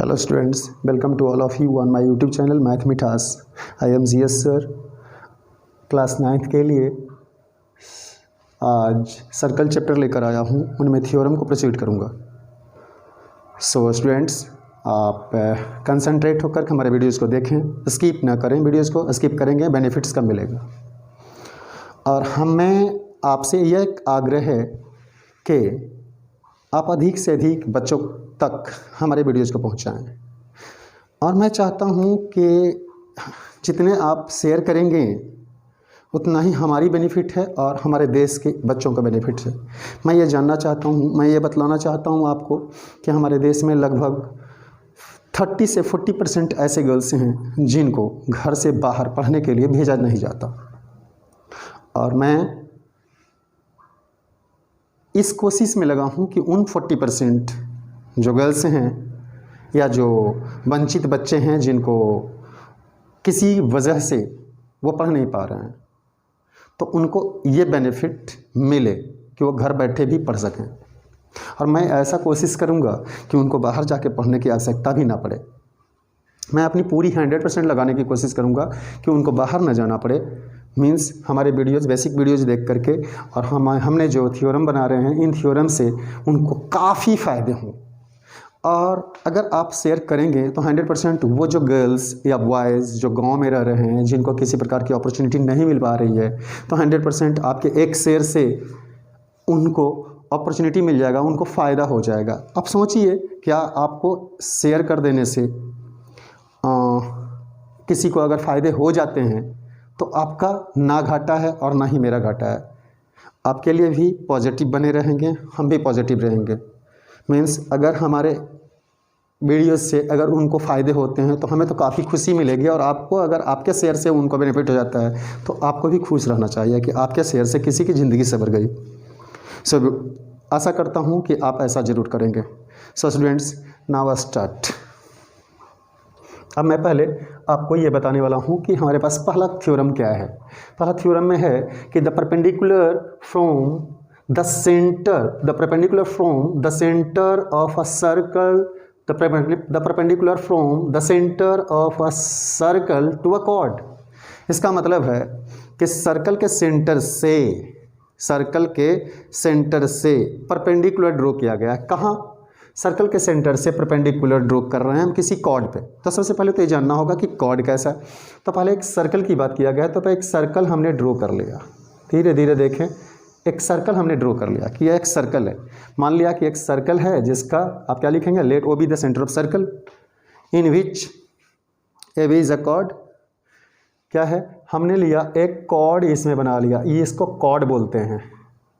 Hello students, welcome to all of you on my YouTube channel Math Mithas. I am GS sir. Class 9th के लिए आज circle chapter लेकर आया हूँ, उनमें थ्योरम को प्रोसीड करूँगा। सो स्टूडेंट्स, आप कंसंट्रेट होकर हमारे वीडियोस को देखें, स्किप ना करें। वीडियोस को स्किप करेंगे बेनिफिट्स कम मिलेगा। और हमें आपसे यह एक आग्रह है कि आप अधिक से अधिक बच्चों तक हमारे वीडियोज़ को पहुंचाएं। और मैं चाहता हूं कि जितने आप शेयर करेंगे उतना ही हमारी बेनिफिट है और हमारे देश के बच्चों का बेनिफिट है। मैं ये जानना चाहता हूं, मैं ये बतलाना चाहता हूं आपको कि हमारे देश में लगभग 30 से 40% ऐसे गर्ल्स हैं जिनको घर से बाहर पढ़ने के लिए भेजा नहीं जाता। और मैं इस कोशिश में लगा हूं कि उन 40% जो गर्ल्स हैं या जो वंचित बच्चे हैं जिनको किसी वजह से वो पढ़ नहीं पा रहे हैं, तो उनको ये बेनिफिट मिले कि वो घर बैठे भी पढ़ सकें। और मैं ऐसा कोशिश करूँगा कि उनको बाहर जाके पढ़ने की आवश्यकता भी ना पड़े। मैं अपनी पूरी 100% लगाने की कोशिश करूँगा कि उनको बाहर ना जाना पड़े। मीन्स हमारे वीडियोज़, बेसिक वीडियोज़ देख करके और हमने जो थ्योरम बना रहे हैं, इन थ्योरम से उनको काफ़ी फ़ायदे हों। और अगर आप शेयर करेंगे तो 100% वो जो गर्ल्स या बॉयज़ जो गांव में रह रहे हैं, जिनको किसी प्रकार की अपॉर्चुनिटी नहीं मिल पा रही है, तो 100% आपके एक शेयर से उनको अपॉर्चुनिटी मिल जाएगा, उनको फ़ायदा हो जाएगा। अब सोचिए, क्या आपको शेयर कर देने से किसी को अगर फ़ायदे हो जाते हैं तो आपका ना घाटा है और ना ही मेरा घाटा है। आपके लिए भी पॉजिटिव बने रहेंगे, हम भी पॉजिटिव रहेंगे। मीन्स अगर हमारे वीडियोस से अगर उनको फ़ायदे होते हैं तो हमें तो काफ़ी खुशी मिलेगी। और आपको अगर आपके शेयर से उनको बेनिफिट हो जाता है तो आपको भी खुश रहना चाहिए कि आपके शेयर से किसी की ज़िंदगी संवर गई। सो आशा करता हूँ कि आप ऐसा ज़रूर करेंगे। So students, now start. अब मैं पहले आपको ये बताने वाला हूँ कि हमारे पास पहला थ्योरम क्या है। पहला थ्योरम में है कि the perpendicular from the centre of a circle to a chord. इसका मतलब है कि सर्कल के सेंटर से परपेंडिकुलर ड्रॉ किया गया है। कहाँ? सर्कल के सेंटर से परपेंडिकुलर ड्रॉ कर रहे हैं हम किसी कॉर्ड पे। तो सबसे पहले तो ये जानना होगा कि कॉर्ड कैसा है। तो पहले एक सर्कल की बात किया गया, तो एक सर्कल हमने ड्रॉ कर लिया। धीरे धीरे देखें, एक सर्कल हमने ड्रॉ कर लिया कि यह एक सर्कल है। मान लिया कि एक सर्कल है जिसका आप क्या लिखेंगे, let O B the centre of circle in which A B is a chord. क्या है, हमने लिया एक कॉर्ड, इसमें बना लिया, ये इसको कॉर्ड बोलते हैं।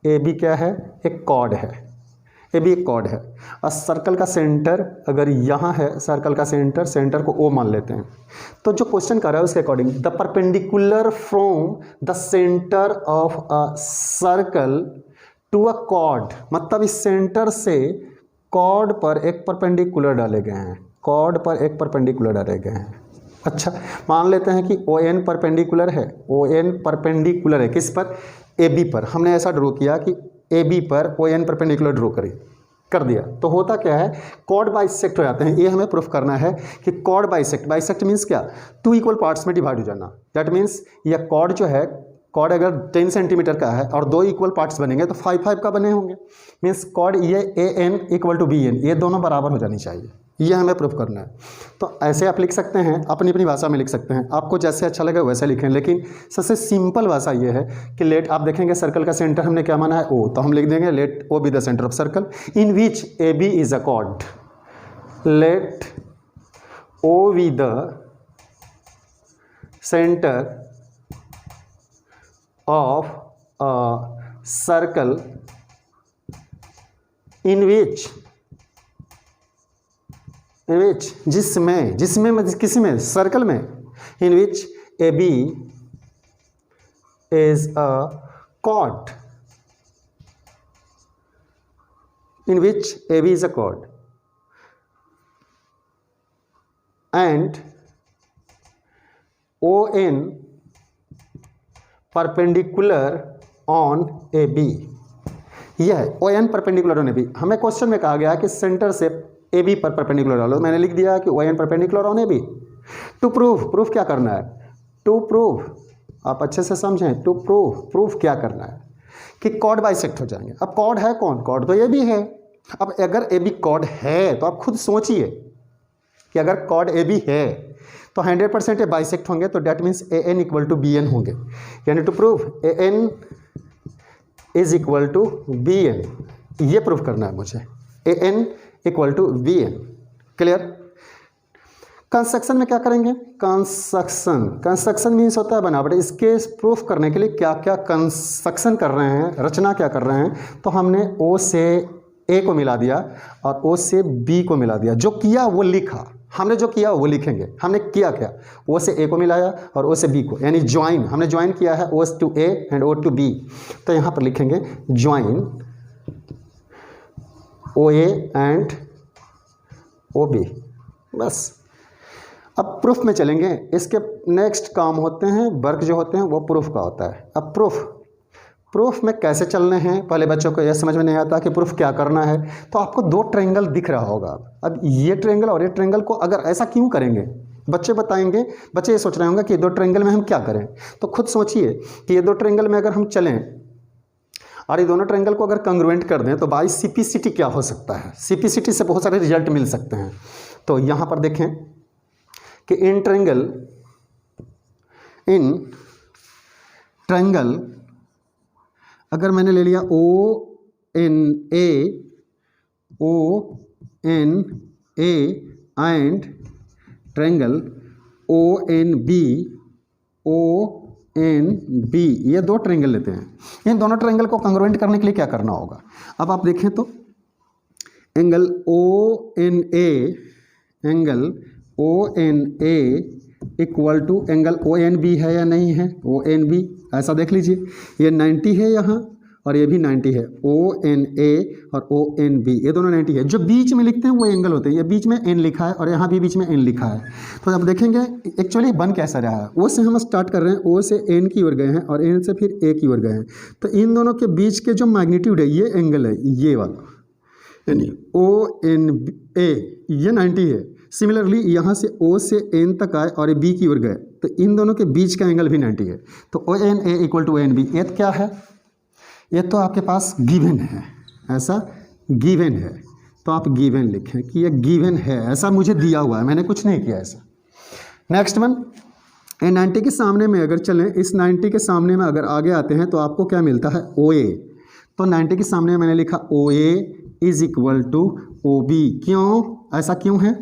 ए बी क्या है, एक कॉर्ड है। ए भी एक कॉर्ड है। और सर्कल का सेंटर अगर यहाँ है, सर्कल का सेंटर को ओ मान लेते हैं। तो जो क्वेश्चन कर रहा है उसके according, the perpendicular from the centre of a circle to a chord, मतलब इस सेंटर से कॉर्ड पर एक परपेंडिकुलर डाले गए हैं, कॉर्ड पर एक परपेंडिकुलर डाले गए हैं। अच्छा, मान लेते हैं कि ओ एन परपेंडिकुलर है। ओ एन परपेंडिकुलर है किस पर? ए बी पर। हमने ऐसा ड्रॉ किया कि ए बी पर ओ एन परपेंडिकुलर ड्रॉ कर दिया। तो होता क्या है, कॉर्ड बाइसेक्ट हो जाते हैं। ये हमें प्रूफ करना है कि कॉर्ड बाइसेक्ट मीन्स क्या, 2 इक्वल पार्ट्स में डिवाइड हो जाना। दैट मीन्स यह कॉर्ड जो है, कॉर्ड अगर 10 सेंटीमीटर का है और 2 इक्वल पार्ट्स बनेंगे तो 5 का बने होंगे। मीन्स कॉर्ड ये A N equal to B N, ये दोनों बराबर हो जानी चाहिए। ये हमें प्रूफ करना है। तो ऐसे आप लिख सकते हैं, अपनी अपनी भाषा में लिख सकते हैं, आपको जैसे अच्छा लगे वैसे लिखें। लेकिन सबसे सिंपल भाषा ये है कि लेट, आप देखेंगे सर्कल का सेंटर हमने क्या माना है, ओ, तो हम लिख देंगे let O B the centre of circle in which A B is a chord. Let O B the centre of a circle in which किसमें सर्कल में, in which AB is a chord, in which AB is a chord and ON perpendicular on A B. यह है O N perpendicular on A B. हमें question में कहा गया कि centre से ए बी पर परपेंडिकुलर डालो। मैंने लिख दिया कि O N perpendicular on A B. To proof क्या करना है, टू प्रूव, आप अच्छे से समझें, टू प्रूफ क्या करना है कि कॉर्ड बाइसेक्ट हो जाएंगे। अब कॉर्ड है कौन, कॉर्ड तो ए बी है। अब अगर ए बी कॉर्ड है तो आप खुद सोचिए कि अगर कॉर्ड ए बी है तो 100% ये बाइसेक्ट होंगे, तो that means A N equal to B N होंगे। यानी to prove A N is equal to B N, ये प्रूफ करना है मुझे, A N equal to B N. Clear. Construction में क्या करेंगे, कंस्ट्रक्शन मीन्स होता है बनावट। इसके प्रूफ करने के लिए क्या क्या कंस्ट्रक्शन कर रहे हैं, रचना क्या कर रहे हैं, तो हमने ओ से ए को मिला दिया और ओ से बी को मिला दिया। जो किया वो लिखा, हमने जो किया वो लिखेंगे। हमने किया क्या, ओ से ए को मिलाया और ओ से बी को, यानी ज्वाइन, हमने ज्वाइन किया है O to A and O to B. तो यहाँ पर लिखेंगे join O A and O B, बस। अब प्रूफ में चलेंगे। इसके नेक्स्ट काम होते हैं, वर्क जो होते हैं वो प्रूफ का होता है। अब प्रूफ में कैसे चलने हैं, पहले बच्चों को यह समझ में नहीं आता कि प्रूफ क्या करना है। तो आपको दो ट्रायंगल दिख रहा होगा। अब ये ट्रायंगल और ये ट्रायंगल को अगर ऐसा क्यों करेंगे, बच्चे बताएंगे। बच्चे ये सोच रहे होंगे कि ये दो ट्रायंगल में हम क्या करें। तो खुद सोचिए कि ये दो ट्रायंगल में अगर हम चलें और ये दोनों ट्रायंगल को अगर कंग्रुएंट कर दें तो बाई सीपीसीटी क्या हो सकता है। सीपीसीटी से बहुत सारे रिजल्ट मिल सकते हैं। तो यहाँ पर देखें कि इन ट्रायंगल अगर मैंने ले लिया O N A and triangle O N B, ये दो ट्रायंगल लेते हैं। इन दोनों ट्रायंगल को कंग्रुएंट करने के लिए क्या करना होगा। अब आप देखें तो angle O N A equal to angle O N B है या नहीं है, ओ एन बी ऐसा देख लीजिए। ये 90 है यहाँ और ये भी 90 है, ओ एन ए और ओ एन बी, ये दोनों 90 है। जो बीच में लिखते हैं वो एंगल होते हैं। ये बीच में एन लिखा है और यहाँ भी बीच में एन लिखा है। तो अब देखेंगे एक्चुअली बन कैसा रहा है। ओ से हम स्टार्ट कर रहे हैं, ओ से एन की ओर गए हैं और एन से फिर ए की ओर गए हैं। तो इन दोनों के बीच के जो मैग्नीट्यूड है ये एंगल है, ये वाला, यानी ओ एन ए, ये 90 है। सिमिलरली यहाँ से ओ से एन तक आए और बी की ओर गए तो इन दोनों के बीच का एंगल भी 90 है। तो O N A equal to O N B, ये क्या है, ये तो आपके पास गिवन है, ऐसा गिवन है। तो आप गिवन लिखें कि ये गिवन है, ऐसा मुझे दिया हुआ है, मैंने कुछ नहीं किया ऐसा। नेक्स्ट वन, ए 90 के सामने में अगर चलें, इस 90 के सामने में अगर आगे आते हैं तो आपको क्या मिलता है, ओ ए। तो 90 के सामने मैंने लिखा O A is equal to O B. क्यों, ऐसा क्यों है,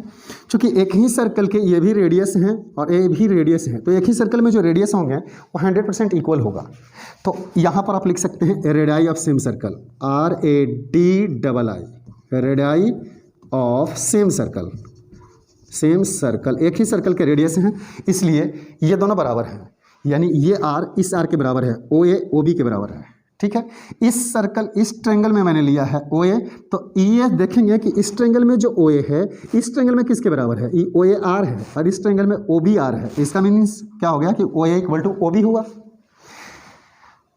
क्योंकि एक ही सर्कल के ये भी रेडियस हैं और ए भी रेडियस है। तो एक ही सर्कल में जो रेडियस होंगे वो 100% इक्वल होगा। तो यहाँ पर आप लिख सकते हैं radii of same circle, RADII, radii of same circle. एक ही सर्कल के रेडियस हैं, इसलिए ये दोनों बराबर हैं। यानी ये R इस R के बराबर है, OA OB के बराबर है। ठीक है, इस सर्कल, इस ट्रायंगल में मैंने लिया है OA। तो ये देखेंगे कि इस ट्रायंगल में जो OA है, इस ट्रायंगल में किसके बराबर है, OA R है और इस ट्रायंगल में OB R है। इसका मीनिंग्स क्या हो गया कि OA इक्वल टू OB हुआ।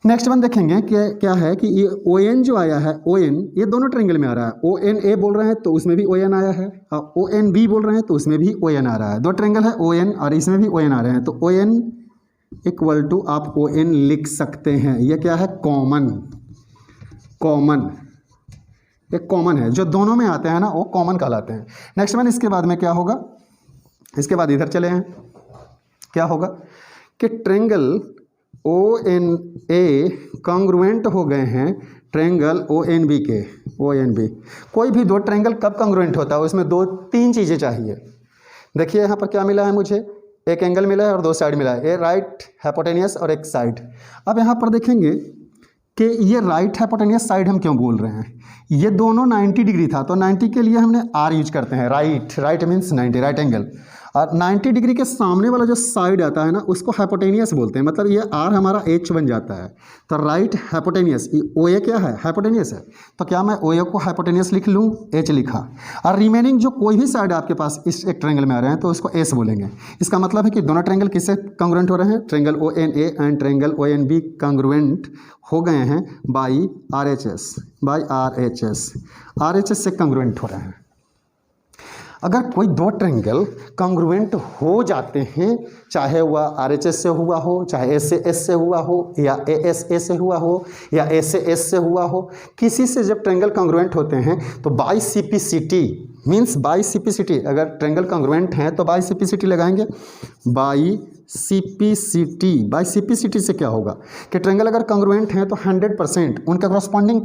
नेक्स्ट वन देखेंगे कि क्या है कि ये ON जो आया है, ON ये दोनों ट्रायंगल में आ रहा है। ONA बोल रहे हैं तो उसमें भी ON आया है और ONB बोल रहे हैं तो उसमें भी ON आ रहा है। दो ट्रायंगल है ON और इसमें भी ON आ रहे हैं। तो ON इक्वल टू आप ON लिख सकते हैं। ये क्या है, कॉमन, एक कॉमन है, जो दोनों में आते हैं ना वो कॉमन कहलाते हैं। नेक्स्ट वन, इसके बाद में क्या होगा, इसके बाद इधर चले हैं, क्या होगा कि ट्रायंगल ONA कॉन्ग्रुएंट हो गए हैं ट्रायंगल ONB के। ONB कोई भी दो ट्रायंगल कब कॉन्ग्रुएंट होता है, उसमें दो तीन चीज़ें चाहिए। देखिए यहाँ पर क्या मिला है मुझे, एक एंगल मिला है और दो साइड मिला है, एक राइट हाइपोटेनियस और एक साइड। अब यहाँ पर देखेंगे कि ये राइट हाइपोटेनियस साइड हम क्यों बोल रहे हैं, ये दोनों 90 डिग्री था तो 90 के लिए हमने R यूज करते हैं। Right means 90, right angle. और 90 डिग्री के सामने वाला जो साइड आता है ना उसको हाइपोटेनियस बोलते हैं, मतलब ये R हमारा H बन जाता है। तो राइट हाइपोटेनियस, OA क्या है, हाइपोटेनियस है। तो क्या मैं OA को हाइपोटेनियस लिख लूँ, H लिखा, और रिमेनिंग जो कोई भी साइड आपके पास इस एक ट्रायंगल में आ रहे हैं तो उसको S बोलेंगे। इसका मतलब है कि दोनों ट्रायंगल किससे कॉन्ग्रुएंट हो रहे हैं, triangle ONA and triangle ONB congruent हो गए हैं बाई RHS से कॉन्ग्रुएंट हो रहे हैं। अगर कोई दो ट्रायंगल कॉन्ग्रुएंट हो जाते हैं, चाहे वह RHS से हुआ हो, चाहे S से S से हुआ हो, या ASA से हुआ हो, या A से S से हुआ हो, किसी से जब ट्रायंगल कॉन्ग्रुएंट होते हैं तो by CPCT means by CPCT, अगर ट्रायंगल कॉन्ग्रुएंट हैं तो बाई CPCT लगाएंगे। बाई CPCT से क्या होगा कि ट्रायंगल अगर कॉन्ग्रुएंट हैं तो 100% उनका corresponding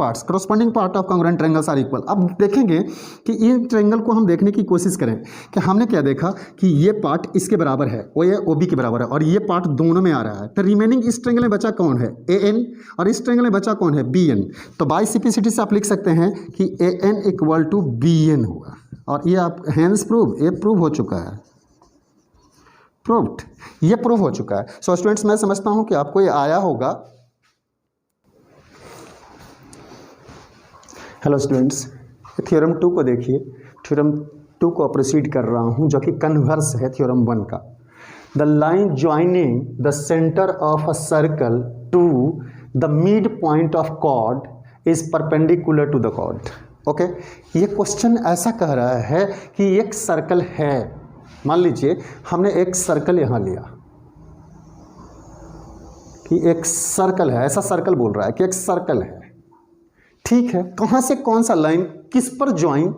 part of congruent triangles are equal. अब देखेंगे कि इन ट्रायंगल को हम देखने की कोशिश करें कि हमने क्या देखा कि ये पार्ट इसके बराबर है, OB के बराबर है, और ये पार्ट दोनों में आ रहा है। तो रिमेनिंग इस ट्रायंगल में बचा कौन है? AN, और इस ट्रायंगल में बचा कौन है? BN। तो बाई CPCT से आप लिख सकते हैं कि AN इक्वल टू BN हुआ, और ये आप हैंस प्रूव, ये प्रूव हो चुका है, प्रूव्ड, ये प्रूव हो चुका है। सो स्टूडेंट्स, मैं समझता हूं कि आपको ये आया होगा। हेलो स्टूडेंट्स, थ्योरम 2 को देखिए। थ्योरम 2 को प्रोसीड कर रहा हूं, जो कि कन्वर्स है थ्योरम 1 का। The line joining the centre of a circle to the mid point of chord is perpendicular to the chord. Okay, ये क्वेश्चन ऐसा कह रहा है कि एक सर्कल है, मान लीजिए हमने एक सर्कल यहां लिया कि एक सर्कल है, ऐसा सर्कल बोल रहा है कि एक सर्कल है, ठीक है। कहां से कौन सा लाइन किस पर ज्वाइन,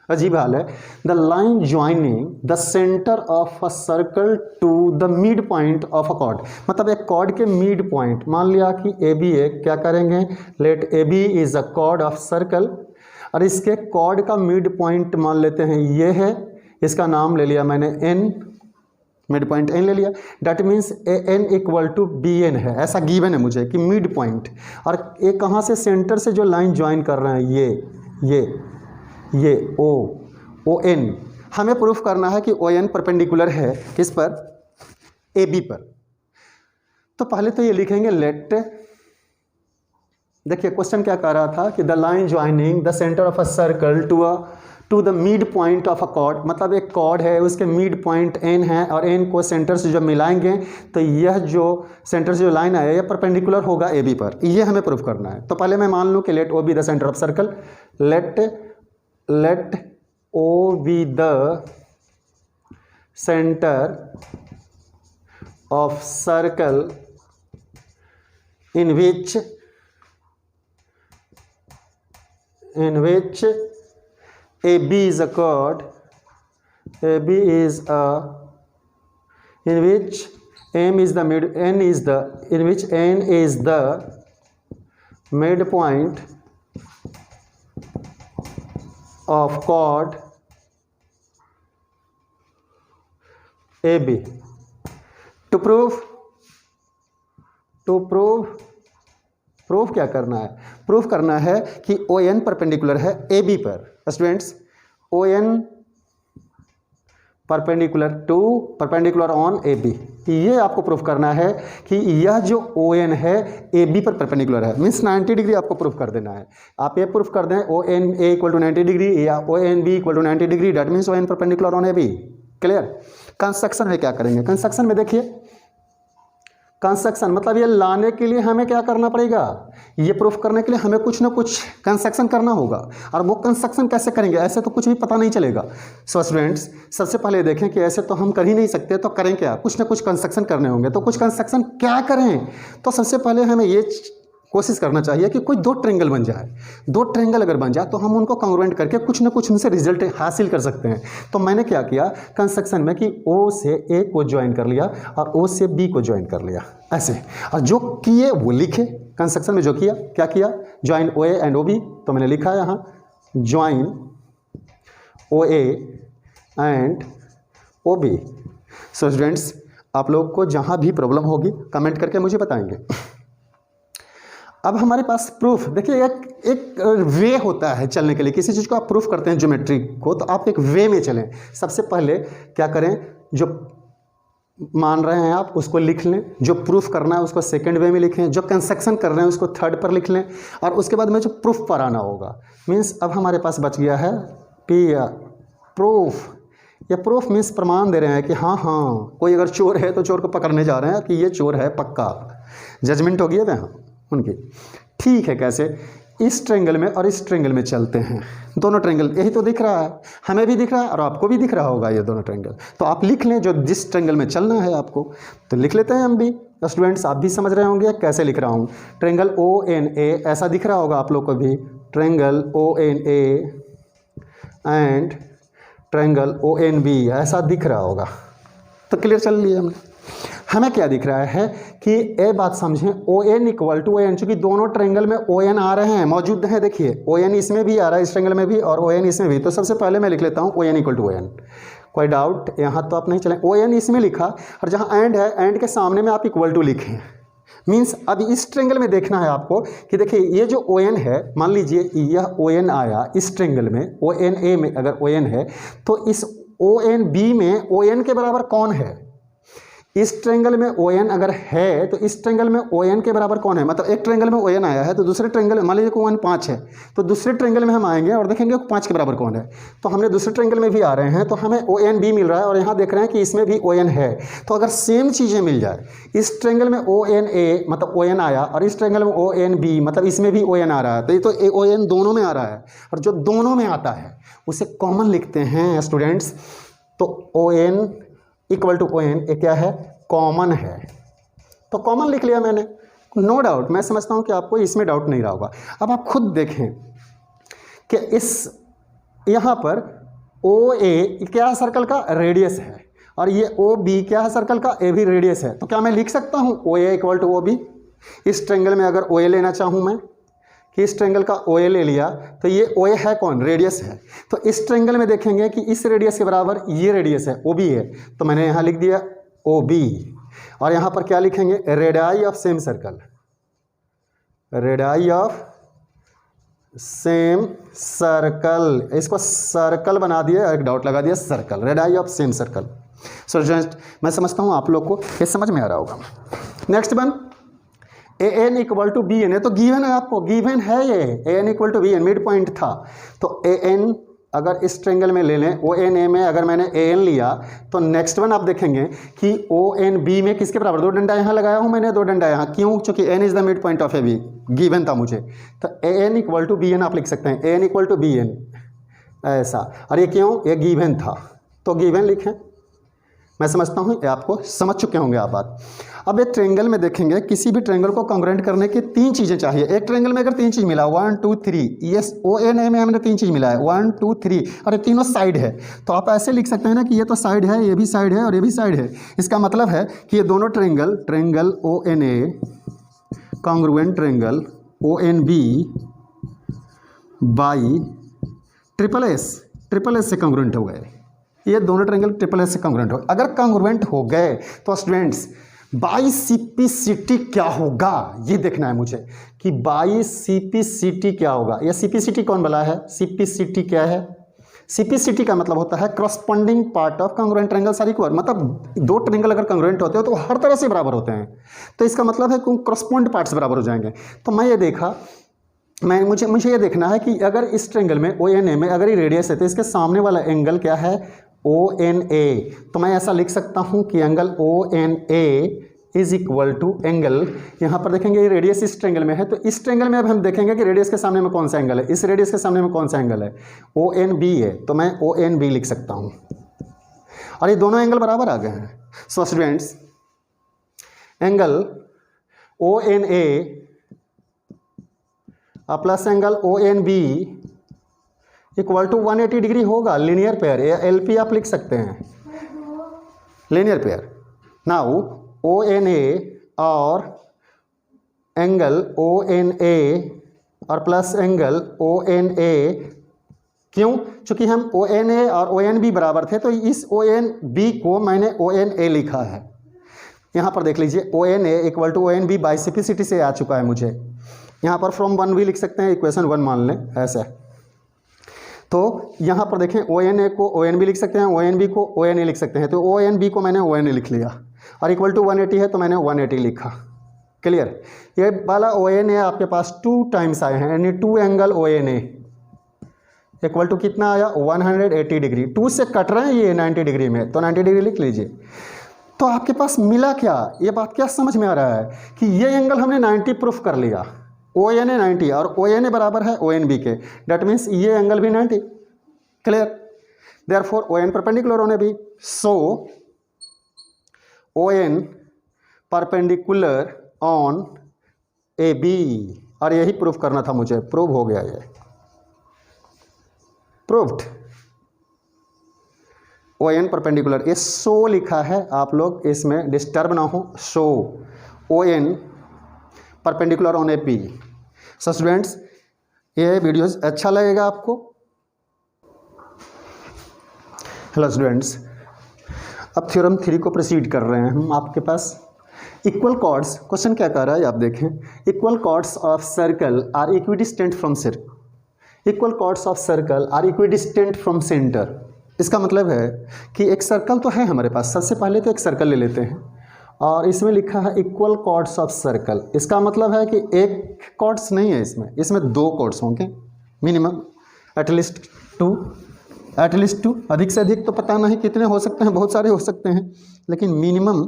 अजीब हाल है। The line joining the centre of a circle to the mid point of a chord, मतलब एक कॉर्ड के मिड पॉइंट, मान लिया कि AB है, क्या करेंगे, let AB is a chord of circle, और इसके कॉर्ड का मिड पॉइंट मान लेते हैं ये है, इसका नाम ले लिया मैंने N, मिड पॉइंट N ले लिया। That means AN equal to BN है, ऐसा गिवन है मुझे कि मिड पॉइंट, और ये कहाँ से, सेंटर से जो लाइन ज्वाइन कर रहे हैं ये ON, हमें प्रूफ करना है कि ON परपेंडिकुलर है किस पर, AB पर। तो पहले तो ये लिखेंगे लेट, देखिए क्वेश्चन क्या कह रहा था कि the line joining the centre of a circle to the mid point of a chord, मतलब एक कॉर्ड है, उसके मिड पॉइंट N है, और N को सेंटर से जब मिलाएंगे तो यह जो सेंटर से जो लाइन है यह परपेंडिकुलर होगा AB पर, ये हमें प्रूफ करना है। तो पहले मैं मान लूँ कि let OB the centre of circle, let OB the centre of circle in which AB is a chord, AB is a, in which M is the mid, N is the, in which N is the midpoint of chord AB. To prove proof क्या करना है, proof करना है कि ON perpendicular है AB पर। Students, ON perpendicular on AB, ये आपको प्रूफ करना है कि यह जो ON है AB पर परपेंडिकुलर है, मीन्स 90 डिग्री आपको प्रूफ कर देना है। आप ये प्रूफ कर दें ONA इक्वल टू 90 डिग्री या ONB equal to 90 degree, that means ON perpendicular on AB। Clear. Construction में क्या करेंगे, कंस्ट्रक्शन में देखिए, कंस्ट्रक्शन मतलब ये लाने के लिए हमें क्या करना पड़ेगा, ये प्रूफ करने के लिए हमें कुछ ना कुछ कंस्ट्रक्शन करना होगा, और वो कंस्ट्रक्शन कैसे करेंगे, ऐसे तो कुछ भी पता नहीं चलेगा। सो स्टूडेंट्स, सबसे पहले देखें कि ऐसे तो हम कर ही नहीं सकते, तो करें क्या, कुछ ना कुछ कंस्ट्रक्शन करने होंगे। तो कुछ कंस्ट्रक्शन क्या करें, तो सबसे पहले हमें ये कोशिश करना चाहिए कि कोई दो ट्रायंगल बन जाए। दो ट्रायंगल अगर बन जाए तो हम उनको कॉन्ग्रुएंट करके कुछ ना कुछ उनसे रिजल्ट हासिल कर सकते हैं। तो मैंने क्या किया कंस्ट्रक्शन में कि O से A को ज्वाइन कर लिया और O से B को ज्वाइन कर लिया, ऐसे। और जो किए वो लिखे, कंस्ट्रक्शन में जो किया, क्या किया, ज्वाइन OA एंड OB। तो मैंने लिखा यहाँ join OA and OB। So students, आप लोग को जहाँ भी प्रॉब्लम होगी कमेंट करके मुझे बताएंगे। अब हमारे पास प्रूफ देखिए, एक वे होता है चलने के लिए। किसी चीज़ को आप प्रूफ करते हैं ज्योमेट्री को, तो आप एक वे में चलें। सबसे पहले क्या करें, जो मान रहे हैं आप उसको लिख लें, जो प्रूफ करना है उसको सेकंड वे में लिखें, जो कंस्ट्रक्शन कर रहे हैं उसको थर्ड पर लिख लें, और उसके बाद में जो प्रूफ पर आना होगा। मीन्स अब हमारे पास बच गया है प्रूफ। ये प्रूफ मीन्स प्रमाण दे रहे हैं कि हाँ कोई अगर चोर है तो चोर को पकड़ने जा रहे हैं कि ये चोर है पक्का, जजमेंट हो गया वहाँ उनकी। ठीक है, कैसे इस ट्रेंगल में और इस ट्रेंगल में चलते हैं, दोनों ट्रेंगल यही तो दिख रहा है, हमें भी दिख रहा है और आपको भी दिख रहा होगा ये दोनों ट्रेंगल। तो आप लिख लें जो जिस ट्रेंगल में चलना है आपको, तो लिख लेते हैं हम भी। स्टूडेंट्स आप भी समझ रहे होंगे कैसे लिख रहा हूँ। ट्रेंगल ONA ऐसा दिख रहा होगा आप लोग को भी, triangle ONA and triangle ONB ऐसा दिख रहा होगा। तो क्लियर चल लिया हमने। हमें क्या दिख रहा है कि ये बात समझें, ON इक्वल टू ON, चूंकि दोनों ट्रेंगल में ON आ रहे हैं, मौजूद हैं, देखिए ON इसमें भी आ रहा है, इस ट्रेंगल में भी, और ON इसमें भी। तो सबसे पहले मैं लिख लेता हूँ ON इक्वल टू ON। कोई डाउट यहाँ तो आप नहीं चलें, ON इसमें लिखा, और जहाँ एंड है, एंड के सामने में आप इक्वल टू लिखें। मीन्स अब इस ट्रेंगल में देखना है आपको कि देखिए ये जो ON है, मान लीजिए यह ON आया इस ट्रेंगल में, ONA में अगर ON है तो इस ONB में ON के बराबर कौन है? इस ट्रेंगल में ON अगर है तो इस ट्रेंगल में ON के बराबर कौन है? मतलब एक ट्रेंगल में ON आया है तो दूसरे ट्रेंगल, मान लीजिए ON 5 है, तो दूसरे ट्रेंगल में हम आएंगे और देखेंगे 5 के बराबर कौन है। तो हमने दूसरे ट्रेंगल में भी आ रहे हैं तो हमें ONB मिल रहा है, और यहाँ देख रहे हैं कि इसमें भी ON है। तो अगर सेम चीज़ें मिल जाए, इस ट्रेंगल में ONA मतलब ON आया, और इस ट्रेंगल में ONB मतलब इसमें भी ON आ रहा है, तो ये तो ON दोनों में आ रहा है, और जो दोनों में आता है उसे कॉमन लिखते हैं स्टूडेंट्स। तो ON इक्वल टू ON ये क्या है? कॉमन है। तो कॉमन लिख लिया मैंने, नो डाउट। मैं समझता हूँ कि आपको इसमें डाउट नहीं रहा होगा। अब आप खुद देखें कि इस यहाँ पर OA क्या है? सर्कल का रेडियस है, और ये OB क्या है? सर्कल का ये भी रेडियस है। तो क्या मैं लिख सकता हूँ OA इक्वल टू OB? इस ट्रेंगल में अगर OA लेना चाहूँ मैं, कि इस ट्रेंगल का OA ले लिया, तो ये OA है कौन? रेडियस है। तो इस ट्रेंगल में देखेंगे कि इस रेडियस के बराबर ये रेडियस है, OB है, तो मैंने यहाँ लिख दिया OB। और यहाँ पर क्या लिखेंगे? Radii of same circle, radii of same circle. इसको सर्कल बना दिया, एक डाउट लगा दिया, circle, radii of same circle. So just मैं समझता हूँ आप लोग को ये समझ में आ रहा होगा। Next one, AN equal to BN है, तो गिवन है आपको, गिवन है ये AN equal to BN, mid point था। तो AN अगर इस ट्रेंगल में ले लें, ONA में अगर मैंने AN लिया, तो नेक्स्ट वन आप देखेंगे कि ONB में किसके बराबर? 2 डंडा यहाँ लगाया हूँ मैंने, 2 डंडा यहाँ, क्यों? क्योंकि N is the mid point of AB, given था मुझे। तो AN इक्वल टू BN आप लिख सकते हैं, AN इक्वल टू BN ऐसा। और ये क्यों? ये गिवन था, तो गिवन लिखें। मैं समझता हूँ ये आपको समझ चुके होंगे आप बात। अब एक ट्रेंगल में देखेंगे, किसी भी ट्रेंगल को कॉन्ग्रुएंट करने की 3 चीज़ें चाहिए। एक ट्रेंगल में अगर 3 चीज़ मिला, 1 2 3, ये ONA में हमने 3 चीज़ मिला है, 1 2 3, और ये तीनों साइड है। तो आप ऐसे लिख सकते हैं ना कि ये तो साइड है, ये भी साइड है, और ये भी साइड है। इसका मतलब है कि ये दोनों triangle ONA congruent triangle ONB by triple S से कॉन्ग्रुएंट हो गए। ये दोनों ट्रेंगल ट्रिपल एस से कॉन्ग्रुएंट हो। अगर कॉन्ग्रुएंट हो गए तो स्टूडेंट्स बाई CPCT क्या होगा, ये देखना है मुझे कि बाई CPCT क्या होगा। या CPCT कौन बोला है? CPCT क्या है? CPCT का मतलब होता है corresponding part of congruent triangles are equal. मतलब 2 ट्रेंगल अगर कॉन्ग्रुएंट होते हो तो हर तरह से बराबर होते हैं, तो इसका मतलब है कि क्रॉसपॉन्ड पार्ट्स बराबर हो जाएंगे। तो मैं ये देखा, मुझे ये देखना है कि अगर इस ट्रेंगल में ONA में अगर ये रेडियस है तो इसके सामने वाला एंगल क्या है? ONA। तो मैं ऐसा लिख सकता हूँ कि angle ONA is equal to angle, यहाँ पर देखेंगे ये रेडियस इस ट्रेंगल में है, तो इस ट्रेंगल में अब हम देखेंगे कि रेडियस के सामने में कौन सा एंगल है, इस रेडियस के सामने में कौन सा एंगल है? ONB है, तो मैं ONB लिख सकता हूँ, और ये दोनों एंगल बराबर आ गए हैं। So students angle ONA plus angle ONB equal to 180 degree होगा, लीनियर पेयर, या LP आप लिख सकते हैं, लीनियर पेयर। नाउ ONA और एंगल ONA और प्लस एंगल ONA, क्यों? चूंकि हम ONA और ONB बराबर थे, तो इस ONB को मैंने ONA लिखा है। यहाँ पर देख लीजिए ONA equal to ONB by CPCT से आ चुका है मुझे। यहाँ पर फ्रॉम 1 भी लिख सकते हैं, इक्वेशन 1 मान लें ऐसा। तो यहाँ पर देखें ONA को ONB लिख सकते हैं, ONB को ONA लिख सकते हैं, तो ONB को मैंने ONA लिख लिया, और इक्वल टू 180 है तो मैंने 180 लिखा। क्लियर? ये वाला ONA आपके पास 2 टाइम्स आए हैं, यानी 2 एंगल ONA इक्वल टू कितना आया? 180 डिग्री। 2 से कट रहे हैं ये 90 डिग्री में, तो 90 डिग्री लिख लीजिए। तो आपके पास मिला क्या? ये बात क्या समझ में आ रहा है कि ये एंगल हमने 90 प्रूफ कर लिया, ओ एन ए 90 और ओ एन ए बराबर है ओ एन बी के, डेट मीन्स ये एंगल भी 90। Clear? Therefore O N perpendicular on A B, so O N perpendicular on A B, और यही प्रूफ करना था मुझे, प्रूव हो गया, ये प्रूव्ड। ओ एन परपेंडिकुलर, ये सो लिखा है, आप लोग इसमें डिस्टर्ब ना हो, so O N perpendicular on A B. So students, ये वीडियोस अच्छा लगेगा आपको। हेलो स्टूडेंट्स, अब थ्योरम 3 को प्रोसीड कर रहे हैं हम। आपके पास इक्वल कॉर्ड्स, क्वेश्चन क्या कह रहा है आप देखें, equal chords of circle are equidistant from circle, equal chords of circle are equidistant from centre. इसका मतलब है कि एक सर्कल तो है हमारे पास, सबसे पहले तो एक सर्कल ले लेते हैं, और इसमें लिखा है इक्वल कॉर्ड्स ऑफ सर्कल। इसका मतलब है कि एक कॉर्ड्स नहीं है इसमें, इसमें 2 कॉर्ड्स होंगे मिनिमम, एटलीस्ट टू, अधिक से अधिक तो पता नहीं कितने हो सकते हैं, बहुत सारे हो सकते हैं, लेकिन मिनिमम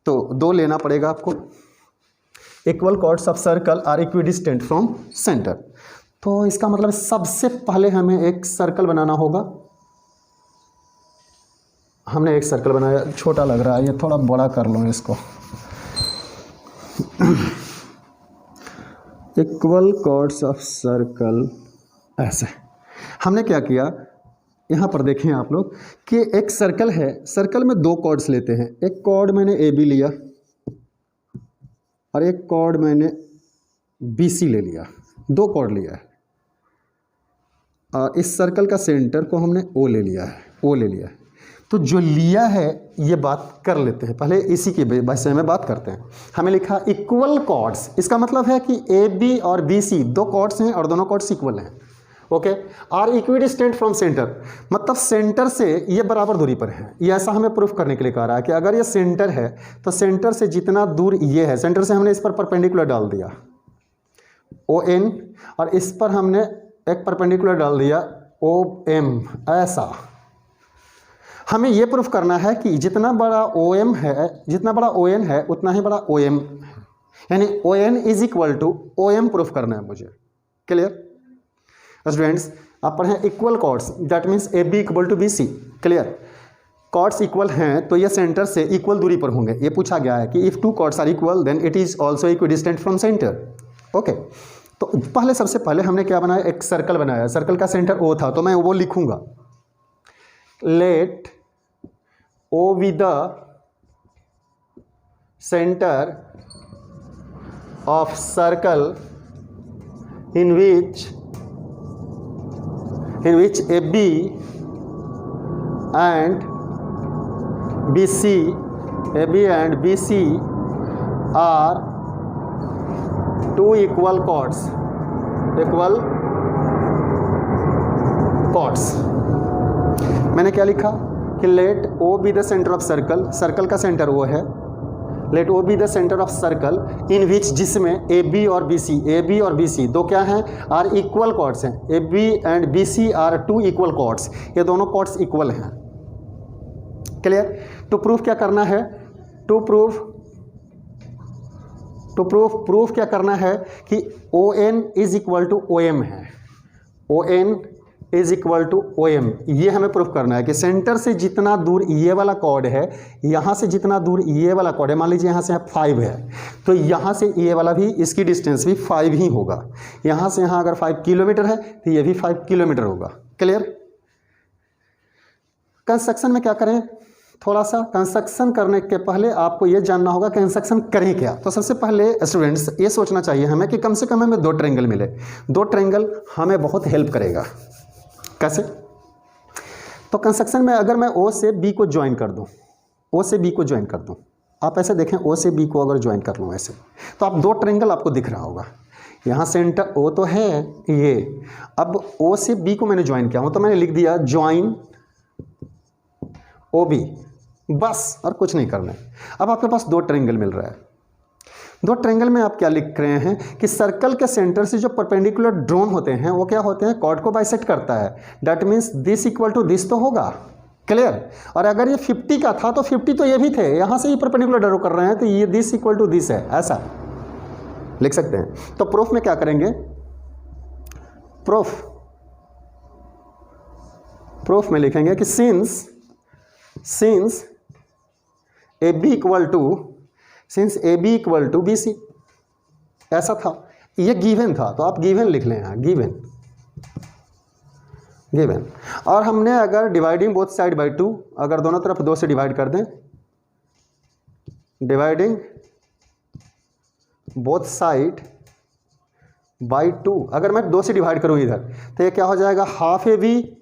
तो 2 लेना पड़ेगा आपको। Equal chords of circle are equidistant from centre. तो इसका मतलब सबसे पहले हमें एक सर्कल बनाना होगा। हमने एक सर्कल बनाया, छोटा लग रहा है, ये थोड़ा बड़ा कर लो इसको। इक्वल कॉर्ड्स ऑफ सर्कल, ऐसे हमने क्या किया, यहाँ पर देखें आप लोग कि एक सर्कल है, सर्कल में 2 कॉर्ड्स लेते हैं। एक कॉर्ड मैंने ए बी लिया और एक कॉर्ड मैंने बी सी ले लिया, 2 कॉर्ड लिया है, और इस सर्कल का सेंटर को हमने ओ ले लिया है, ओ ले लिया है। तो जो लिया है ये बात कर लेते हैं, पहले इसी के विषय में बात करते हैं। हमें लिखा इक्वल कॉर्ड्स, इसका मतलब है कि ए बी और बी सी 2 कॉर्ड्स हैं और दोनों कॉर्ड्स इक्वल हैं। Okay, are equidistant from centre, मतलब सेंटर से ये बराबर दूरी पर है। ये ऐसा हमें प्रूफ करने के लिए कह रहा है कि अगर ये सेंटर है तो सेंटर से जितना दूर ये है, सेंटर से हमने इस पर परपेंडिकुलर डाल दिया ओ एन, और इस पर हमने एक परपेंडिकुलर डाल दिया ओ एम। ऐसा हमें ये प्रूफ करना है कि जितना बड़ा ओ एम है, जितना बड़ा ओ एन है, उतना ही बड़ा ओ एम है, यानी O N is equal to O M proof करना है मुझे। Clear students? आप पढ़ें equal chords, that means A B equal to B C. Clear? Chords equal हैं तो ये सेंटर से इक्वल दूरी पर होंगे। ये पूछा गया है कि if 2 chords are equal then it is also equidistant from centre. Okay, तो पहले सबसे पहले हमने क्या बनाया, एक सर्कल बनाया, सर्कल का सेंटर ओ था, तो मैं वो लिखूंगा, let O B the centre of circle in which AB and BC are 2 equal chords, मैंने क्या लिखा कि let O B the centre of circle, circle का सेंटर वो है, let O B the centre of circle in which, जिसमें A B और B C 2 क्या हैं, आर इक्वल कॉर्ड्स हैं। A B and B C are 2 equal chords, ये दोनों कॉर्ड्स इक्वल हैं। क्लियर? टू प्रूफ क्या करना है, टू प्रूफ क्या करना है कि O N is equal to O M है, O N is equal to O M. ये हमें प्रूफ करना है कि सेंटर से जितना दूर ये वाला कॉर्ड है, यहाँ से जितना दूर ये वाला कॉर्ड है, मान लीजिए यहाँ से 5 है, तो यहाँ से ये वाला भी, इसकी डिस्टेंस भी 5 ही होगा। यहाँ से यहाँ अगर 5 किलोमीटर है तो ये भी 5 किलोमीटर होगा। क्लियर? कंस्ट्रक्शन में क्या करें, थोड़ा सा कंस्ट्रक्शन करने के पहले आपको ये जानना होगा कंस्ट्रक्शन करें क्या। तो सबसे पहले स्टूडेंट्स ये सोचना चाहिए हमें कि कम से कम हमें 2 ट्रायंगल मिले। 2 ट्रायंगल हमें बहुत हेल्प करेगा। कैसे? तो कंस्ट्रक्शन में अगर मैं ओ से बी को ज्वाइन कर दूं, ओ से बी को ज्वाइन कर दूं, आप ऐसे देखें, ओ से बी को अगर ज्वाइन कर लूं ऐसे, तो आप 2 ट्रायंगल आपको दिख रहा होगा। यहाँ सेंटर ओ तो है ये, अब ओ से बी को मैंने ज्वाइन किया हूँ, तो मैंने लिख दिया ज्वाइन ओ बी, बस, और कुछ नहीं करना है। अब आपके पास 2 ट्रायंगल मिल रहा है। 2 ट्रायंगल में आप क्या लिख रहे हैं कि सर्कल के सेंटर से जो परपेंडिकुलर ड्रोन होते हैं वो क्या होते हैं, कॉर्ड को बाइसेक्ट करता है। That means this equal to this तो होगा। क्लियर? और अगर ये 50 का था तो 50 तो ये भी थे, यहाँ से ही परपेंडिकुलर ड्रॉ कर रहे हैं, तो ये दिस इक्वल टू दिस है, ऐसा। लिख सकते हैं। तो प्रूफ में क्या करेंगे, प्रूफ में लिखेंगे कि since A B equal to B C, ऐसा था, ये गिवन था तो आप गिवन लिख लें यहाँ, गिवन। और हमने अगर डिवाइडिंग बोथ साइड बाई 2, अगर दोनों तरफ 2 से डिवाइड कर दें, डिवाइडिंग बोथ साइड बाई 2, अगर मैं 2 से डिवाइड करूँ इधर तो ये क्या हो जाएगा, half A B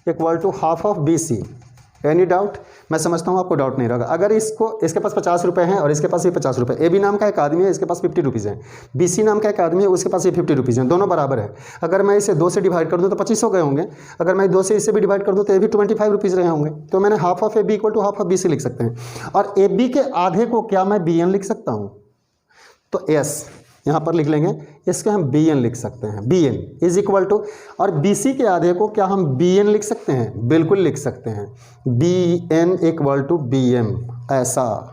equal to half of B C. Any doubt? मैं समझता हूँ आपको डाउट नहीं रहेगा। अगर इसके पास 50 रुपये हैं और इसके पास भी 50 रुपये, ए बी नाम का एक आदमी है, इसके पास 50 रुपीज़ हैं, बी सी नाम का एक आदमी है, उसके पास ये 50 रुपीज़ हैं, दोनों बराबर है। अगर मैं इसे 2 से डिवाइड कर दूँ तो 25 हो गए होंगे, अगर मैं 2 से इसे भी डिवाइड कर दूँ तो ये भी 25 रुपीज़ रहे होंगे। तो मैंने half of A B equal to half of B C लिख सकते हैं। और ए बी के आधे को क्या मैं बी एन लिख सकता हूँ? तो एस यहाँ पर लिख लेंगे, इसके हम बी एन लिख सकते हैं, B N is equal to, और बी सी के आधे को क्या हम बी एन लिख सकते हैं? बिल्कुल लिख सकते हैं, B N equal to B M, ऐसा।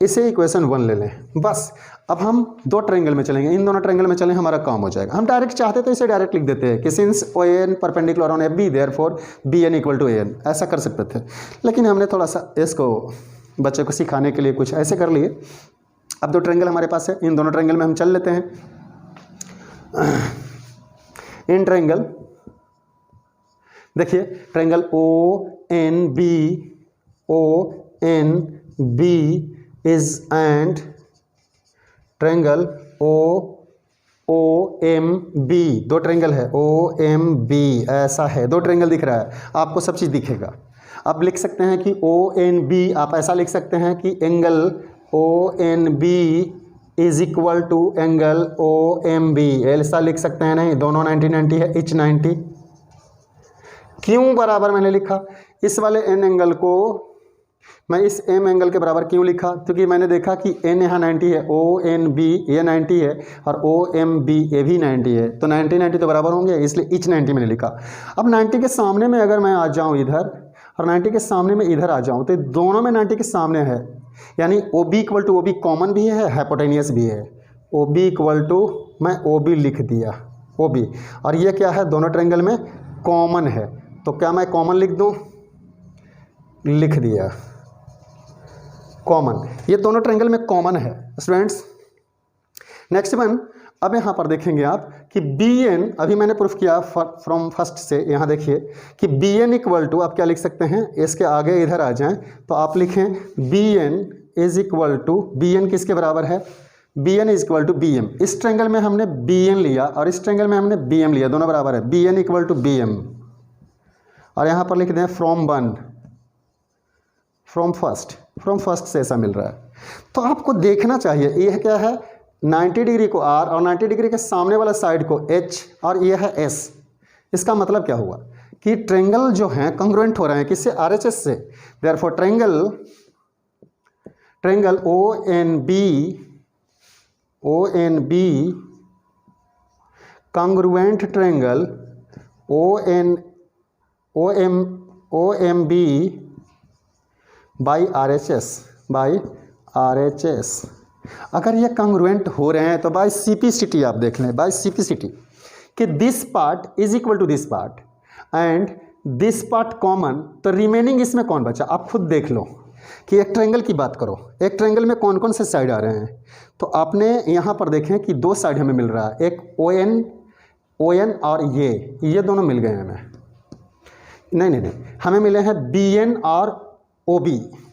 इसे इक्वेशन 1 ले लें। बस अब हम 2 ट्रायंगल में चलेंगे, इन दोनों ट्रायंगल में चलें, हमारा काम हो जाएगा। हम डायरेक्ट चाहते तो इसे डायरेक्ट लिख देते हैं कि since O N perpendicular on A B therefore B N equal to A N, ऐसा कर सकते थे। लेकिन हमने थोड़ा सा इसको बच्चे को सिखाने के लिए कुछ ऐसे कर लिए। अब 2 ट्रायंगल हमारे पास है, इन दोनों ट्रायंगल में हम चल लेते हैं। इन ट्रायंगल देखिए, triangle O N B is and triangle O M B, 2 triangle है, ओ एम बी ऐसा है, 2 ट्रायंगल दिख रहा है आपको, सब चीज़ दिखेगा। अब लिख सकते हैं कि ओ एन बी, आप ऐसा लिख सकते हैं कि angle O N B is equal to angle O M B, ऐसा लिख सकते हैं। नहीं, दोनों 90-90 है, इच 90। क्यों बराबर मैंने लिखा? इस वाले एन एंगल को मैं इस एम एंगल के बराबर क्यों लिखा? क्योंकि मैंने देखा कि एन यहाँ 90 है, ओ एन बी ये 90 है, और ओ एम बी ये भी 90 है, तो 90-90 तो बराबर होंगे, इसलिए इच 90 मैंने लिखा। अब 90 के सामने में अगर मैं आ जाऊँ इधर, और 90 के सामने में इधर आ जाऊँ, तो दोनों में 90 के सामने है, यानी O B equal to O B common भी है, हाइपोटेनियस भी है। ओ बी इक्वल टू, मैं ओ बी लिख दिया, ओ बी, और ये क्या है, दोनों ट्रायंगल में कॉमन है, तो क्या मैं कॉमन लिख दूं? लिख दिया कॉमन, ये दोनों ट्रायंगल में कॉमन है स्टूडेंट्स। नेक्स्ट वन, अब यहाँ पर देखेंगे आप कि बी एन, अभी मैंने प्रूफ किया फ्रॉम फर्स्ट से, यहाँ देखिए कि बी एन इक्वल टू, आप क्या लिख सकते हैं, इसके आगे इधर आ जाएं तो आप लिखें B N is equal to, B N किसके बराबर है? B N is equal to B M. इस ट्रायंगल में हमने बी एन लिया और इस ट्रायंगल में हमने बी एम लिया, दोनों बराबर है, B N equal to B M. और यहाँ पर लिख दें फ्रॉम वन, फ्रॉम फर्स्ट से ऐसा मिल रहा है। तो आपको देखना चाहिए, ये क्या है, 90 डिग्री को R और 90 डिग्री के सामने वाला साइड को H और ये है S। इसका मतलब क्या हुआ कि ट्रायंगल जो हैं कंग्रुएंट हो रहे हैं किससे? RHS से। Therefore triangle ONB congruent triangle OMB by RHS। अगर ये कंग्रुएंट हो रहे हैं तो बाय सीपीसिटी आप देख लें, बाय सीपीसिटी कि this part is equal to this part and this part common, तो रिमेनिंग इसमें कौन बचा? आप खुद देख लो कि एक ट्रायंगल की बात करो, एक ट्रायंगल में कौन कौन से साइड आ रहे हैं। तो आपने यहाँ पर देखें कि 2 साइड हमें मिल रहा है, एक ON और ये दोनों मिल गए हमें। नहीं, हमें मिले हैं BN और OB।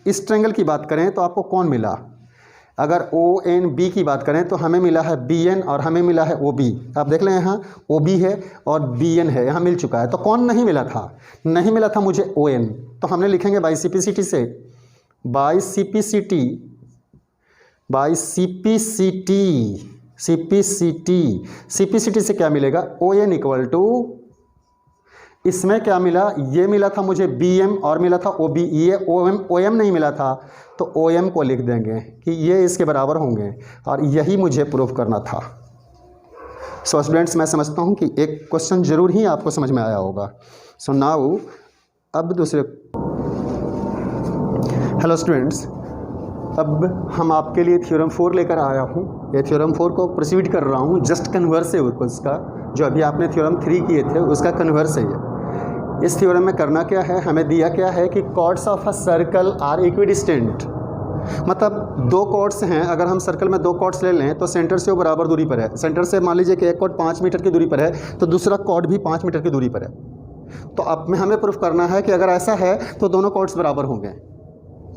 इस ट्रायंगल की बात करें तो आपको कौन मिला? अगर ONB की बात करें तो हमें मिला है BN और हमें मिला है OB। आप देख लें यहाँ OB है और BN है, यहाँ मिल चुका है। तो कौन नहीं मिला था? नहीं मिला था मुझे ON, तो हमने लिखेंगे बाई सीपीसिटी से, बाई सीपीसिटी से क्या मिलेगा? ON इक्वल टू, इसमें क्या मिला? ये मिला था मुझे BM और मिला था OB, ये OM नहीं मिला था, तो OM को लिख देंगे कि ये इसके बराबर होंगे, और यही मुझे प्रूफ करना था। सो स्टूडेंट्स, मैं समझता हूँ कि एक क्वेश्चन जरूर ही आपको समझ में आया होगा। सो नाउ अब दूसरे, हेलो स्टूडेंट्स, अब हम आपके लिए थ्योरम 4 लेकर आया हूँ। ये थ्योरम 4 को प्रोसीड कर रहा हूँ, जस्ट कन्वर्स है उसका, जो अभी आपने थ्योरम 3 किए थे उसका कन्वर्स है ये। इस थ्योरम में करना क्या है, हमें दिया क्या है कि chords of a circle are equidistant, मतलब दो कॉर्ड्स हैं, अगर हम सर्कल में दो कॉर्ड्स ले लें तो सेंटर से वो बराबर दूरी पर है। सेंटर से मान लीजिए कि एक कॉर्ड 5 मीटर की दूरी पर है तो दूसरा कॉर्ड भी 5 मीटर की दूरी पर है। तो अब में हमें प्रूफ करना है कि अगर ऐसा है तो दोनों कॉर्ड्स बराबर होंगे,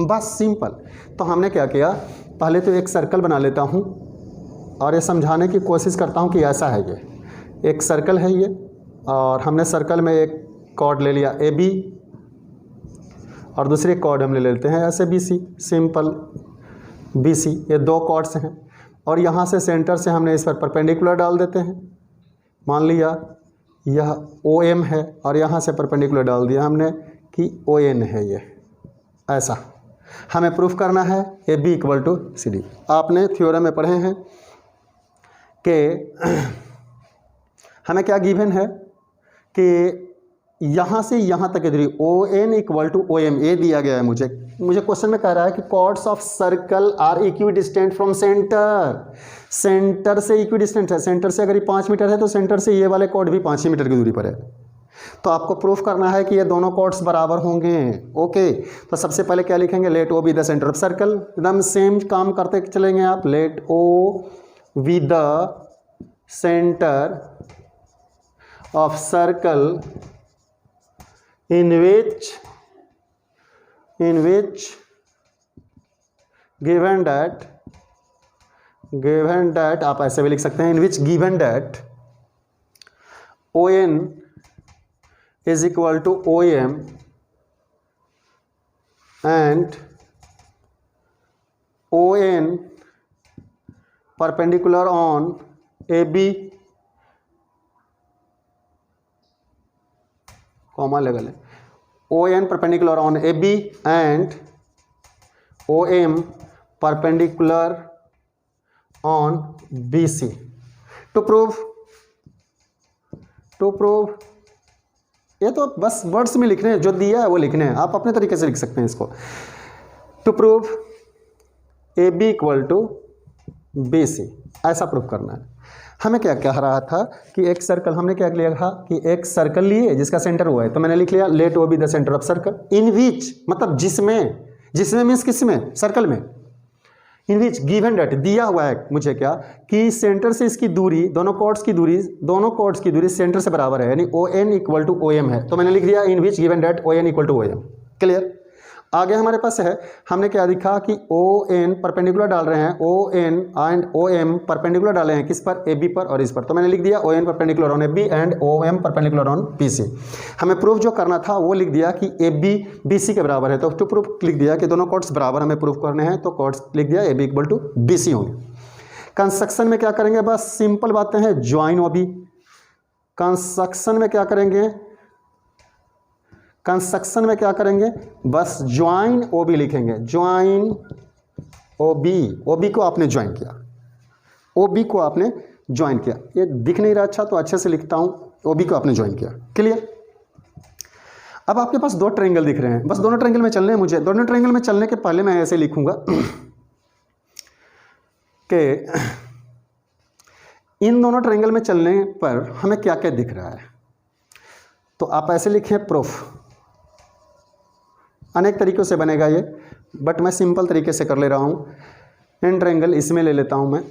बस सिंपल। तो हमने क्या किया, पहले तो एक सर्कल बना लेता हूँ और ये समझाने की कोशिश करता हूँ कि ऐसा है, ये एक सर्कल है ये, और हमने सर्कल में एक कॉर्ड ले लिया ए बी और दूसरे कॉर्ड हम ले लेते हैं ऐसे B C, simple B C. ये दो कॉर्ड्स हैं और यहाँ से सेंटर से हमने इस पर परपेंडिकुलर डाल देते हैं। मान लिया यह ओ एम है और यहाँ से परपेंडिकुलर डाल दिया हमने कि ओ एन है ये, ऐसा हमें प्रूफ करना है A B equal to C D. आपने थ्योरम में पढ़े हैं कि हमें क्या गिवन है कि यहाँ से यहाँ तक की दूरी O N equal to O M, ए दिया गया है मुझे क्वेश्चन में कह रहा है कि chords of circle are equidistant from centre, centre से इक्विडिस्टेंट है। सेंटर से अगर ये 5 मीटर है तो सेंटर से ये वाले कॉर्ड भी 5 ही मीटर की दूरी पर है। तो आपको प्रूफ करना है कि ये दोनों कॉर्ड्स बराबर होंगे। ओके, तो सबसे पहले क्या लिखेंगे, let O B the centre of circle. एकदम सेम काम करते चलेंगे आप, let O B the centre of circle in which given that आप ऐसे भी लिख सकते हैं, in which given that ON is equal to OM and ON perpendicular on AB comma लगा लें, ON perpendicular on AB and OM perpendicular on BC to prove ये तो बस वर्ड्स में लिखने हैं, जो दिया है वो लिखने हैं, आप अपने तरीके से लिख सकते हैं इसको। To prove AB equal to BC, ऐसा प्रूव करना है। हमें क्या कह रहा था कि एक सर्कल, हमने क्या लिया था कि एक सर्कल लिए जिसका सेंटर हुआ है, तो मैंने लिख लिया let O B the centre of circle in which, मतलब जिसमें मीन्स किसमें, सर्कल में। इन विच गिवन डेट दिया हुआ है मुझे क्या कि सेंटर से इसकी दूरी, दोनों कॉर्ड्स की दूरी सेंटर से बराबर है, यानी O N equal to O M है। तो मैंने लिख दिया in which given that O N equal to O M. Clear. आगे हमारे पास है, हमने क्या दिखा कि ओ एन परपेंडिकुलर डाल रहे हैं, O N and O M perpendicular डाले हैं किस पर, ए बी पर और इस पर। तो मैंने लिख दिया O N perpendicular on A B and O M perpendicular on B C. हमें प्रूफ जो करना था वो लिख दिया कि ए बी बी सी के बराबर है। तो टू प्रूफ लिख दिया कि दोनों कॉर्ड्स बराबर हमें प्रूफ करने हैं, तो कॉर्ड्स लिख दिया A B equal to B C होंगे। कंस्ट्रक्शन में क्या करेंगे, बस सिंपल बातें हैं, ज्वाइन ओ बी। कंस्ट्रक्शन में क्या करेंगे, बस ज्वाइन ओ बी लिखेंगे, ज्वाइन ओ बी को आपने ज्वाइन किया, ओ बी को आपने ज्वाइन किया। ये दिख नहीं रहा अच्छा, तो अच्छे से लिखता हूं, ओ बी को आपने ज्वाइन किया। क्लियर। अब आपके पास दो ट्रायंगल दिख रहे हैं, बस दोनों ट्रायंगल में चलने हैं मुझे। दोनों ट्रायंगल में चलने के पहले मैं ऐसे लिखूंगा कि इन दोनों ट्रायंगल में चलने पर हमें क्या क्या दिख रहा है। तो आप ऐसे लिखें प्रूफ, अनेक तरीक़ों से बनेगा ये, बट मैं सिंपल तरीके से कर ले रहा हूँ। इन ट्रायंगल इसमें ले लेता हूँ मैं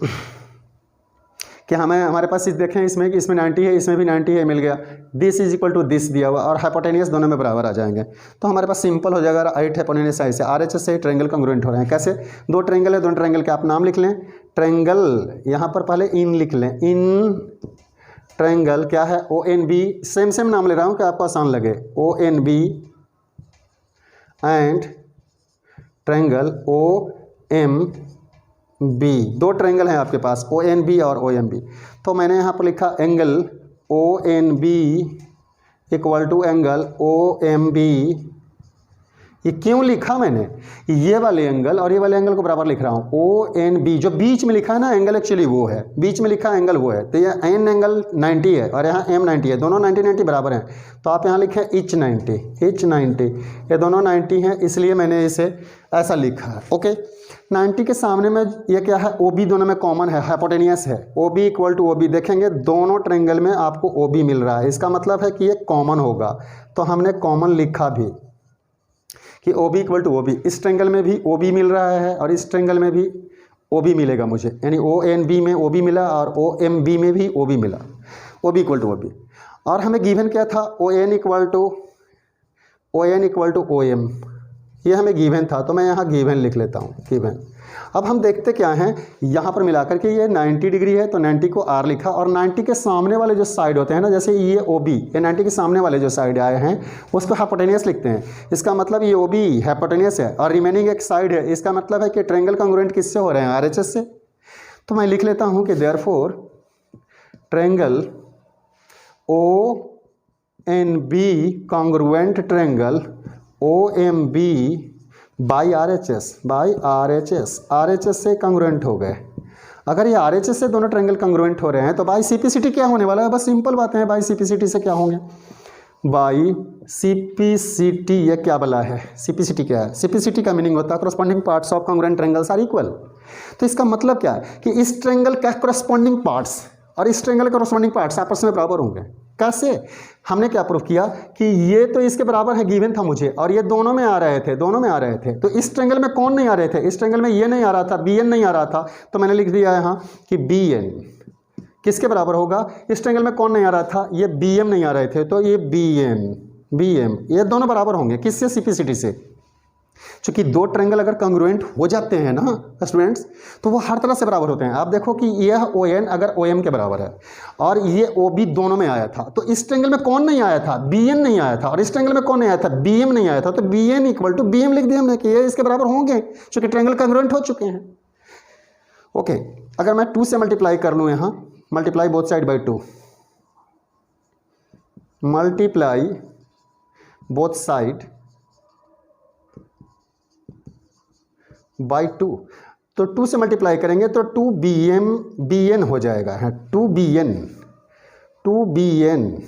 कि हमारे पास देखें इसमें कि इसमें 90 है, इसमें भी 90 है, मिल गया। This is equal to this दिया हुआ और हाइपोटेनियस दोनों में बराबर आ जाएंगे, तो हमारे पास सिंपल हो जाएगा। 8 हाइपोटेनियस साइड से RHS से ट्रायंगल कॉन्ग्रुएंट हो रहे हैं। कैसे, दो ट्रायंगल है, दोनों ट्रायंगल के आप नाम लिख लें। ट्रायंगल यहाँ पर पहले इन लिख लें, इन ट्रायंगल क्या है, ONB, सेम नाम ले रहा हूँ कि आपको आसान लगे, ONB एंड ट्रायंगल OMB। दो ट्रायंगल हैं आपके पास, ONB और OMB। तो मैंने यहाँ पर लिखा angle ONB equal to angle OMB ये क्यों लिखा मैंने, ये वाले एंगल और ये वाले एंगल को बराबर लिख रहा हूँ, ओ एन बी, जो बीच में लिखा है ना एंगल एक्चुअली वो है, बीच में लिखा एंगल वो है। तो ये एन एंगल 90 है और यहाँ एम 90 है, दोनों 90 बराबर हैं। तो आप यहाँ लिखें एच 90, ये दोनों 90 हैं, इसलिए मैंने इसे ऐसा लिखा है। ओके, 90 के सामने में ये क्या है, ओ बी दोनों में कॉमन है, हाइपोटेनियस है, O B equal to O B. देखेंगे दोनों ट्रायंगल में आपको ओ बी मिल रहा है, इसका मतलब है कि ये कॉमन होगा। तो हमने कॉमन लिखा भी कि O B equal to O B, इस ट्रायंगल में भी ओ बी मिल रहा है और इस ट्रायंगल में भी ओ बी मिलेगा मुझे, यानी ओ एन बी में ओ बी मिला और ओ एम बी में भी ओ बी मिला, O B equal to O B. और हमें गिवन क्या था, O N equal to O M, ये हमें गिवन था, तो मैं यहाँ गिवन लिख लेता हूँ, गिवन। अब हम देखते क्या हैं, यहाँ पर मिलाकर के ये 90 डिग्री है तो 90 को आर लिखा, और 90 के सामने वाले जो साइड होते हैं ना, जैसे ये ओ बी, ये 90 के सामने वाले जो साइड आए हैं उसको हाइपोटेनियस लिखते हैं। इसका मतलब ये ओ बी हाइपोटेनियस है और रिमेनिंग एक साइड है, इसका मतलब है कि ट्रायंगल कांग्रुएंट किससे हो रहे हैं, आर एच एस से। तो मैं लिख लेता हूँ कि therefore triangle O N B congruent triangle O M B by R H S, R H S से कांग्रुएंट हो गए। अगर ये आर एच एस से दोनों ट्रायंगल कांग्रुएंट हो रहे हैं तो by C P C T क्या होने वाला है, बस सिंपल बातें हैं, by C P C T से क्या होंगे, by C P C T. ये क्या बला है, सी पी सी टी क्या है, सी पी सी टी का मीनिंग होता है corresponding parts of congruent triangles are equal. तो इसका मतलब क्या है कि इस ट्रायंगल का करस्पॉन्डिंग पार्ट्स और इस ट्रायंगल के करस्पॉन्डिंग पार्ट्स आपस में बराबर होंगे। कैसे, हमने क्या प्रूफ किया कि ये तो इसके बराबर है, गिवन था मुझे, और ये दोनों में आ रहे थे, तो इस ट्रायंगल में कौन नहीं आ रहे थे, इस ट्रायंगल में ये नहीं आ रहा था, बी एन नहीं आ रहा था, तो मैंने लिख दिया यहाँ कि बी एन किसके बराबर होगा, इस ट्रायंगल में कौन नहीं आ रहा था, ये बी एम नहीं आ रहे थे, तो ये बी एम, ये दोनों बराबर होंगे किससे, सी पी सी टी से। चूंकि दो ट्रायंगल अगर कांग्रुएंट हो जाते हैं ना स्टूडेंट्स, तो वो हर तरह से बराबर होते हैं। आप देखो कि यह ओ एन अगर ओ एम के बराबर है और ये ओ बी दोनों में आया था, तो इस ट्रायंगल में कौन नहीं आया था, बी एन नहीं आया था, और इस ट्रायंगल में कौन नहीं आया था, बी एम नहीं आया था, तो B N equal to B M लिख दिया हमने कि ये इसके बराबर होंगे चूंकि ट्रायंगल कांग्रुएंट हो चुके हैं। ओके, अगर मैं 2 से मल्टीप्लाई कर लूँ, यहाँ multiply both side by 2, multiply both side by 2, तो 2 से मल्टीप्लाई करेंगे तो 2 बी एन हो जाएगा, है 2 B N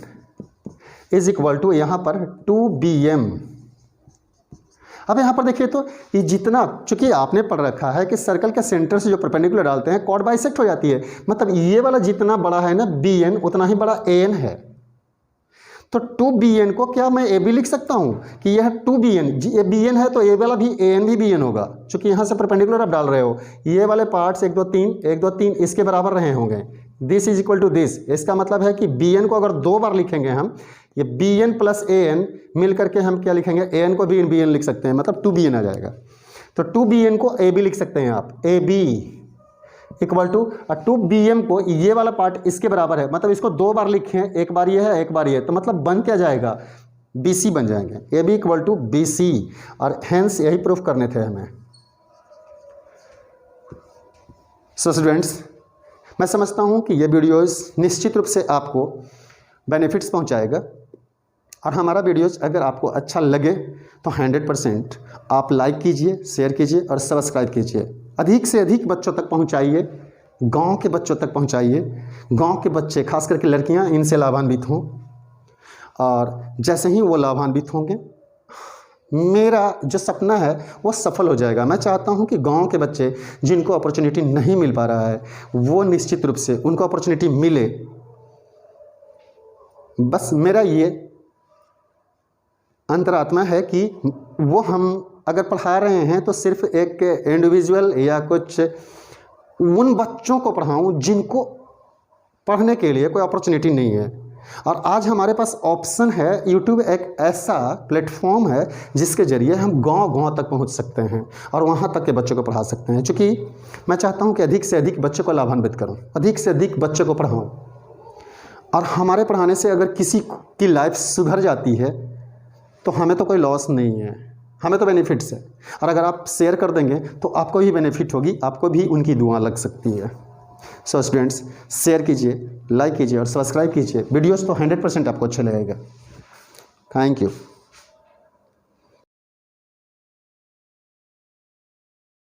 is equal to यहाँ पर 2 बी एम। अब यहाँ पर देखिए तो ये जितना, चूंकि आपने पढ़ रखा है कि सर्कल के सेंटर से जो परपेंडिकुलर डालते हैं कॉर्ड बाइसेक्ट हो जाती है, मतलब ये वाला जितना बड़ा है ना बी एन, उतना ही बड़ा ए एन है। तो 2 बी एन को क्या मैं ए बी लिख सकता हूँ कि यह 2 बी एन, ये बी एन है तो ए वाला भी ए एन भी बी एन होगा, चूंकि यहाँ से परपेंडिकुलर आप डाल रहे हो, ये वाले पार्ट्स 1 2 3 इसके बराबर रहे होंगे, this is equal to this. इसका मतलब है कि बी एन को अगर 2 बार लिखेंगे हम, ये B N plus A N मिल करके हम क्या लिखेंगे, ए एन को बी एन लिख सकते हैं, मतलब 2 बी एन आ जाएगा। तो 2 बी एन को ए बी लिख सकते हैं आप, A B equal to 2 B M को ये वाला पार्ट इसके बराबर है, मतलब इसको 2 बार लिखें, एक बार ये है एक बार ये, तो मतलब बन क्या जाएगा, बी सी बन जाएंगे, A B equal to B C, और हेंस यही प्रूफ करने थे हमें। सो स्टूडेंट्स, मैं समझता हूँ कि ये वीडियोस निश्चित रूप से आपको बेनिफिट्स पहुँचाएगा, और हमारा वीडियोस अगर आपको अच्छा लगे तो 100% आप लाइक कीजिए, शेयर कीजिए और सब्सक्राइब कीजिए। अधिक से अधिक बच्चों तक पहुंचाइए, गांव के बच्चों तक पहुंचाइए, गांव के बच्चे खास करके लड़कियां इनसे लाभान्वित हों, और जैसे ही वो लाभान्वित होंगे मेरा जो सपना है वो सफल हो जाएगा। मैं चाहता हूं कि गांव के बच्चे जिनको अपॉर्चुनिटी नहीं मिल पा रहा है वो निश्चित रूप से उनको अपॉर्चुनिटी मिले। बस मेरा ये अंतरात्मा है कि वो हम अगर पढ़ा रहे हैं तो सिर्फ एक इंडिविजुअल या कुछ उन बच्चों को पढ़ाऊं जिनको पढ़ने के लिए कोई अपॉर्चुनिटी नहीं है। और आज हमारे पास ऑप्शन है, यूट्यूब एक ऐसा प्लेटफॉर्म है जिसके ज़रिए हम गांव-गांव तक पहुंच सकते हैं और वहां तक के बच्चों को पढ़ा सकते हैं। चूँकि मैं चाहता हूं कि अधिक से अधिक बच्चों को लाभान्वित करूं, अधिक से अधिक बच्चों को पढ़ाऊं, और हमारे पढ़ाने से अगर किसी की लाइफ सुधर जाती है तो हमें तो कोई लॉस नहीं है, हमें तो बेनिफिट्स है। और अगर आप शेयर कर देंगे तो आपको भी बेनिफिट होगी, आपको भी उनकी दुआ लग सकती है। सो स्टूडेंट्स, शेयर कीजिए, लाइक कीजिए और सब्सक्राइब कीजिए। वीडियोस तो 100% आपको अच्छा लगेगा। Thank you.